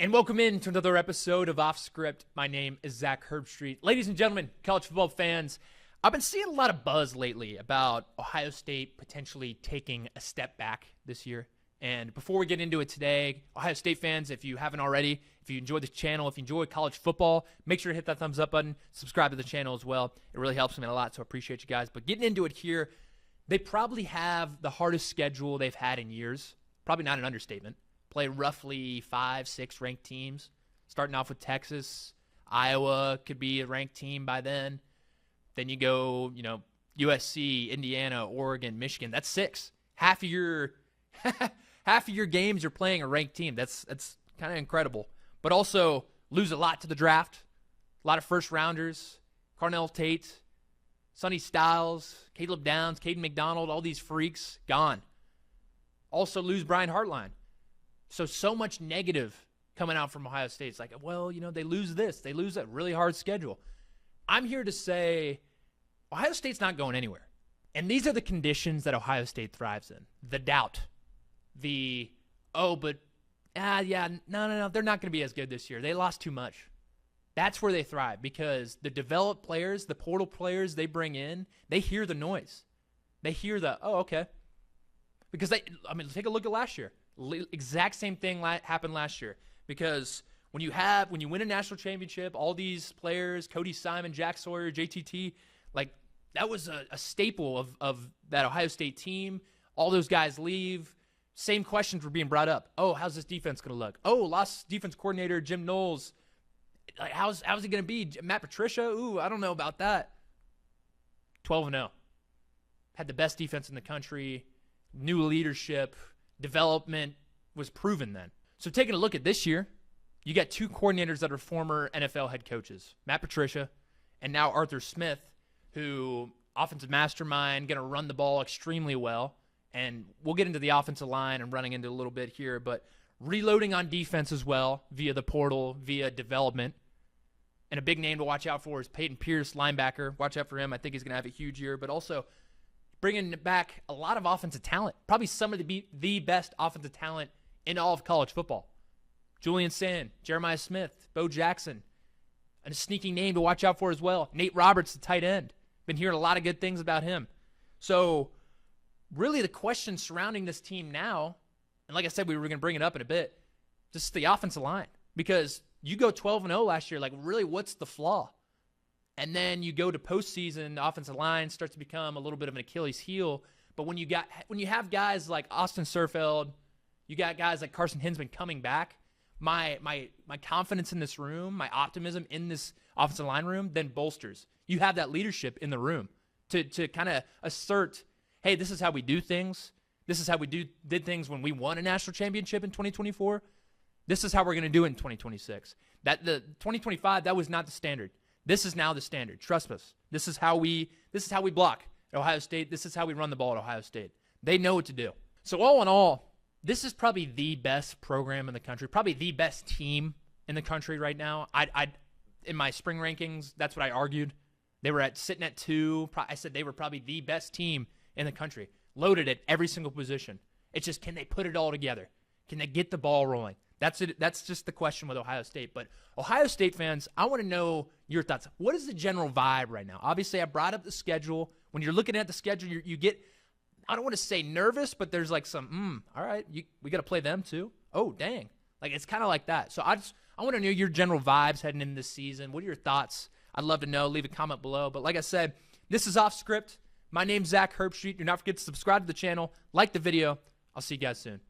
And welcome in to another episode of Off Script. My name is Zak Herbstreit. Ladies and gentlemen, college football fans, I've been seeing a lot of buzz lately about Ohio State potentially taking a step back this year. And before we get into it today, Ohio State fans, if you haven't already, if you enjoy this channel, if you enjoy college football, make sure to hit that thumbs up button, subscribe to the channel as well. It really helps me a lot, so I appreciate you guys. But getting into it here, they probably have the hardest schedule they've had in years. Probably not an understatement. Play roughly 5-6 ranked teams, starting off with Texas. Iowa could be a ranked team by then. Then you go, USC, Indiana, Oregon, Michigan. That's 6. Half of your games you're playing a ranked team. That's kind of incredible. But also lose a lot to the draft. A lot of first rounders. Carnell Tate, Sonny Styles, Caleb Downs, Caden McDonald, all these freaks gone. Also lose Brian Hartline. So much negative coming out from Ohio State. It's like, well, they lose this. They lose that really hard schedule. I'm here to say Ohio State's not going anywhere. And these are the conditions that Ohio State thrives in. The doubt. No, they're not going to be as good this year. They lost too much. That's where they thrive because the developed players, the portal players they bring in, they hear the noise. They hear the, oh, okay. Because take a look at last year. Exact same thing happened last year because when you win a national championship, all these players, Cody Simon, Jack Sawyer, JTT, like that was a staple of that Ohio State team. All those guys leave. Same questions were being brought up. Oh, how's this defense going to look? Oh, lost defense coordinator Jim Knowles. Like, how's it going to be? Matt Patricia? Ooh, I don't know about that. 12-0. Had the best defense in the country. New leadership. Development was proven then. So taking a look at this year, you got 2 coordinators that are former NFL head coaches, Matt Patricia and now Arthur Smith, who offensive mastermind, going to run the ball extremely well. And we'll get into the offensive line and running into a little bit here, but reloading on defense as well via the portal, via development. And a big name to watch out for is Peyton Pierce, linebacker. Watch out for him. I think he's going to have a huge year, but also bringing back a lot of offensive talent, probably some of the best offensive talent in all of college football. Julian Sand, Jeremiah Smith, Bo Jackson, and a sneaky name to watch out for as well. Nate Roberts, the tight end. Been hearing a lot of good things about him. So really the question surrounding this team now, and like I said, we were going to bring it up in a bit, just the offensive line. Because you go 12-0 last year, like really what's the flaw? And then you go to postseason, the offensive line starts to become a little bit of an Achilles heel. But when you have guys like Austin Sierfeld, you got guys like Carson Hinsman coming back, my confidence in this room, my optimism in this offensive line room then bolsters. You have that leadership in the room to kind of assert, hey, this is how we do things. This is how we did things when we won a national championship in 2024. This is how we're going to do it in 2026. That the 2025, that was not the standard. This is now the standard. Trust us. This is how we block at Ohio State. This is how we run the ball at Ohio State. They know what to do. So all in all, this is probably the best program in the country, probably the best team in the country right now. I in my spring rankings, that's what I argued. They were sitting at 2. I said they were probably the best team in the country, loaded at every single position. It's just, can they put it all together? Can they get the ball rolling? That's it. That's just the question with Ohio State. But Ohio State fans, I want to know your thoughts. What is the general vibe right now? Obviously, I brought up the schedule. When you're looking at the schedule, you get, I don't want to say nervous, but there's like some, all right, we got to play them too. Oh, dang. Like, it's kind of like that. So I want to know your general vibes heading into this season. What are your thoughts? I'd love to know. Leave a comment below. But like I said, this is Off Script. My name's Zak Herbstreit. Do not forget to subscribe to the channel, like the video. I'll see you guys soon.